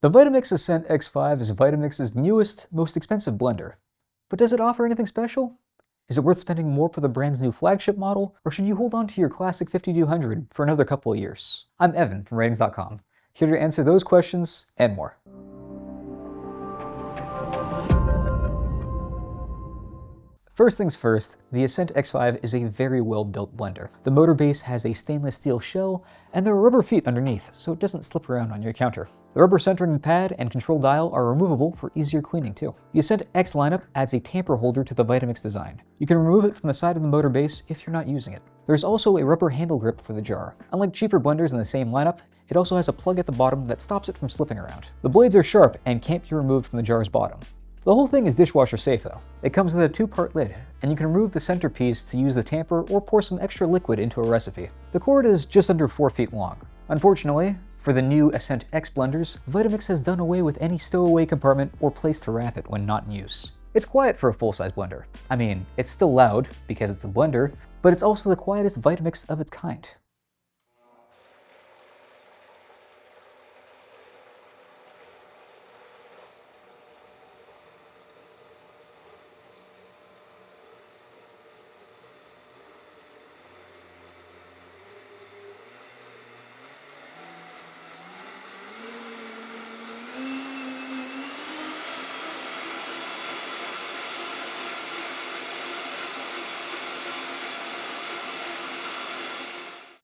The Vitamix Ascent X5 is Vitamix's newest, most expensive blender. But does it offer anything special? Is it worth spending more for the brand's new flagship model, or should you hold on to your classic 5200 for another couple of years? I'm Evan from RTINGS.com, here to answer those questions and more. First things first, the Ascent X5 is a very well-built blender. The motor base has a stainless steel shell, and there are rubber feet underneath, so it doesn't slip around on your counter. The rubber centering pad and control dial are removable for easier cleaning too. The Ascent X lineup adds a tamper holder to the Vitamix design. You can remove it from the side of the motor base if you're not using it. There's also a rubber handle grip for the jar. Unlike cheaper blenders in the same lineup, it also has a plug at the bottom that stops it from slipping around. The blades are sharp and can't be removed from the jar's bottom. The whole thing is dishwasher safe though. It comes with a two-part lid, and you can remove the centerpiece to use the tamper or pour some extra liquid into a recipe. The cord is just under 4 feet long. Unfortunately, for the new Ascent X blenders, Vitamix has done away with any stowaway compartment or place to wrap it when not in use. It's quiet for a full-size blender. I mean, it's still loud because it's a blender, but it's also the quietest Vitamix of its kind.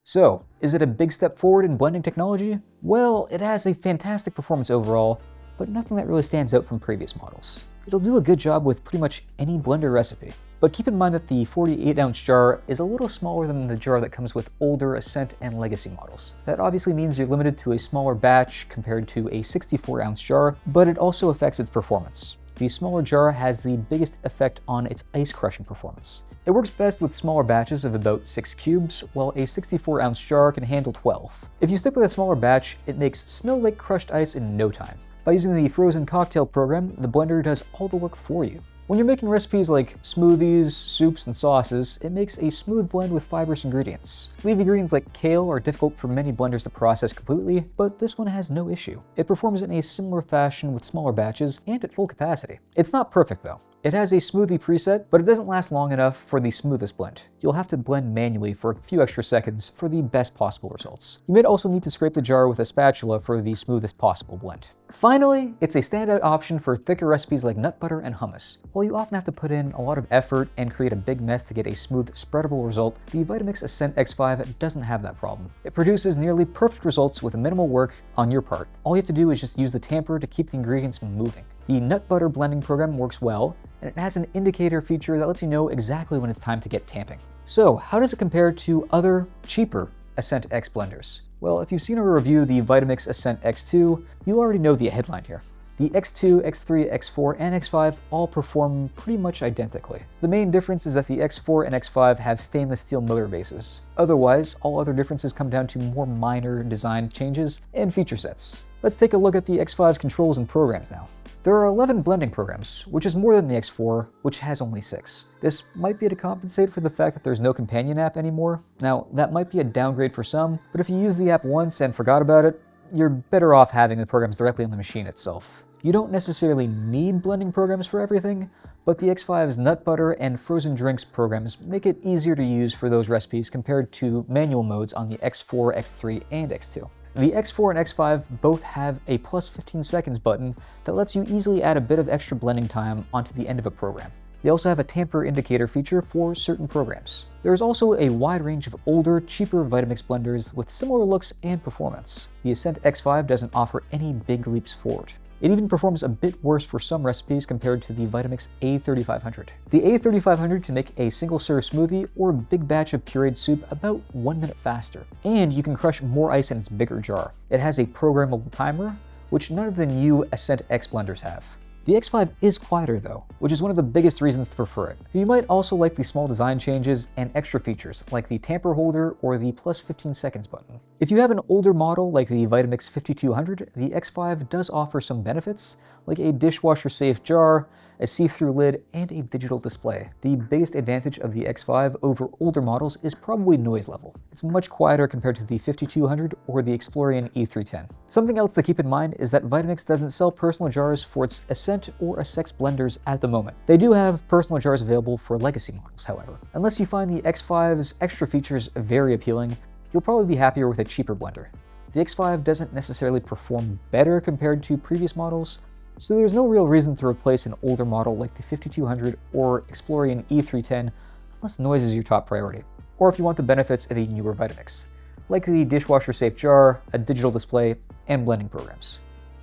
So, is it a big step forward in blending technology? Well, it has a fantastic performance overall, but nothing that really stands out from previous models. It'll do a good job with pretty much any blender recipe. But keep in mind that the 48-ounce jar is a little smaller than the jar that comes with older Ascent and Legacy models. That obviously means you're limited to a smaller batch compared to a 64-ounce jar, but it also affects its performance. The smaller jar has the biggest effect on its ice crushing performance. It works best with smaller batches of about 6 cubes, while a 64-ounce jar can handle 12. If you stick with a smaller batch, it makes snow-like crushed ice in no time. By using the frozen cocktail program, the blender does all the work for you. When you're making recipes like smoothies, soups, and sauces, it makes a smooth blend with fibrous ingredients. Leafy greens like kale are difficult for many blenders to process completely, but this one has no issue. It performs in a similar fashion with smaller batches and at full capacity. It's not perfect though. It has a smoothie preset, but it doesn't last long enough for the smoothest blend. You'll have to blend manually for a few extra seconds for the best possible results. You may also need to scrape the jar with a spatula for the smoothest possible blend. Finally, it's a standout option for thicker recipes like nut butter and hummus. While you often have to put in a lot of effort and create a big mess to get a smooth, spreadable result, the Vitamix Ascent X5 doesn't have that problem. It produces nearly perfect results with minimal work on your part. All you have to do is just use the tamper to keep the ingredients moving. The nut butter blending program works well, and it has an indicator feature that lets you know exactly when it's time to get tamping. So, how does it compare to other, cheaper Ascent X blenders? Well, if you've seen or reviewed the Vitamix Ascent X2, you already know the headline here. The X2, X3, X4, and X5 all perform pretty much identically. The main difference is that the X4 and X5 have stainless steel motor bases. Otherwise, all other differences come down to more minor design changes and feature sets. Let's take a look at the X5's controls and programs now. There are 11 blending programs, which is more than the X4, which has only 6. This might be to compensate for the fact that there's no companion app anymore. Now, that might be a downgrade for some, but if you use the app once and forgot about it, you're better off having the programs directly on the machine itself. You don't necessarily need blending programs for everything, but the X5's nut butter and frozen drinks programs make it easier to use for those recipes compared to manual modes on the X4, X3, and X2. The X4 and X5 both have a plus 15 seconds button that lets you easily add a bit of extra blending time onto the end of a program. They also have a tamper indicator feature for certain programs. There is also a wide range of older, cheaper Vitamix blenders with similar looks and performance. The Ascent X5 doesn't offer any big leaps forward. It even performs a bit worse for some recipes compared to the Vitamix A3500. The A3500 can make a single-serve smoothie or a big batch of pureed soup about 1 minute faster, and you can crush more ice in its bigger jar. It has a programmable timer, which none of the new Ascent X blenders have. The X5 is quieter though, which is one of the biggest reasons to prefer it. You might also like the small design changes and extra features like the tamper holder or the plus 15 seconds button. If you have an older model like the Vitamix 5200, the X5 does offer some benefits like a dishwasher safe jar a see-through lid, and a digital display. The biggest advantage of the X5 over older models is probably noise level. It's much quieter compared to the 5200 or the Explorian E310. Something else to keep in mind is that Vitamix doesn't sell personal jars for its Ascent or Ascent Blenders at the moment. They do have personal jars available for legacy models, however. Unless you find the X5's extra features very appealing, you'll probably be happier with a cheaper blender. The X5 doesn't necessarily perform better compared to previous models, so there's no real reason to replace an older model like the 5200 or Explorian E310 unless noise is your top priority, or if you want the benefits of a newer Vitamix, like the dishwasher-safe jar, a digital display, and blending programs.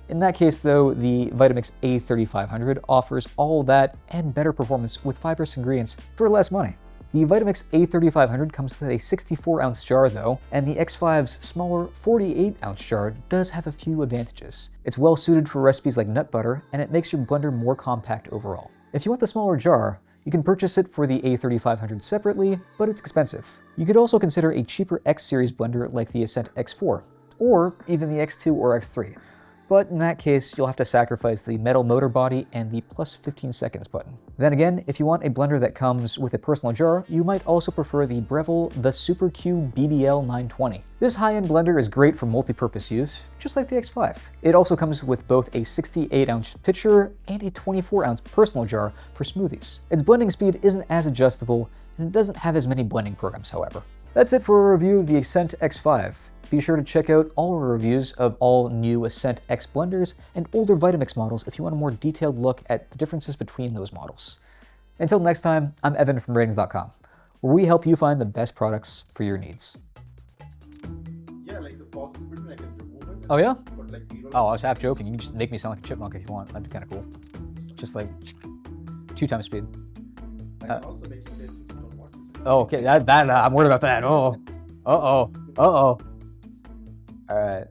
In that case though, the Vitamix A3500 offers all that and better performance with fibrous ingredients for less money. The Vitamix A3500 comes with a 64-ounce jar though, and the X5's smaller 48-ounce jar does have a few advantages. It's well suited for recipes like nut butter, and it makes your blender more compact overall. If you want the smaller jar, you can purchase it for the A3500 separately, but it's expensive. You could also consider a cheaper X-series blender like the Ascent X4, or even the X2 or X3. But in that case, you'll have to sacrifice the metal motor body and the plus 15 seconds button. Then again, if you want a blender that comes with a personal jar, you might also prefer the Breville The Super Q BBL 920. This high-end blender is great for multi-purpose use, just like the X5. It also comes with both a 68-ounce pitcher and a 24-ounce personal jar for smoothies. Its blending speed isn't as adjustable, and it doesn't have as many blending programs, however. That's it for a review of the Ascent X5. Be sure to check out all our reviews of all new Ascent X Blenders and older Vitamix models if you want a more detailed look at the differences between those models. Until next time, I'm Evan from RTINGS.com, where we help you find the best products for your needs. Yeah, like the process between I can remove it. Oh yeah? But like Oh, I was half joking. You can just make me sound like a chipmunk if you want. That'd be kind of cool. Just like 2 times speed. I can also make you taste it on what you say. Oh, okay. I'm worried about that. Oh. Uh-oh. Uh-oh. All right.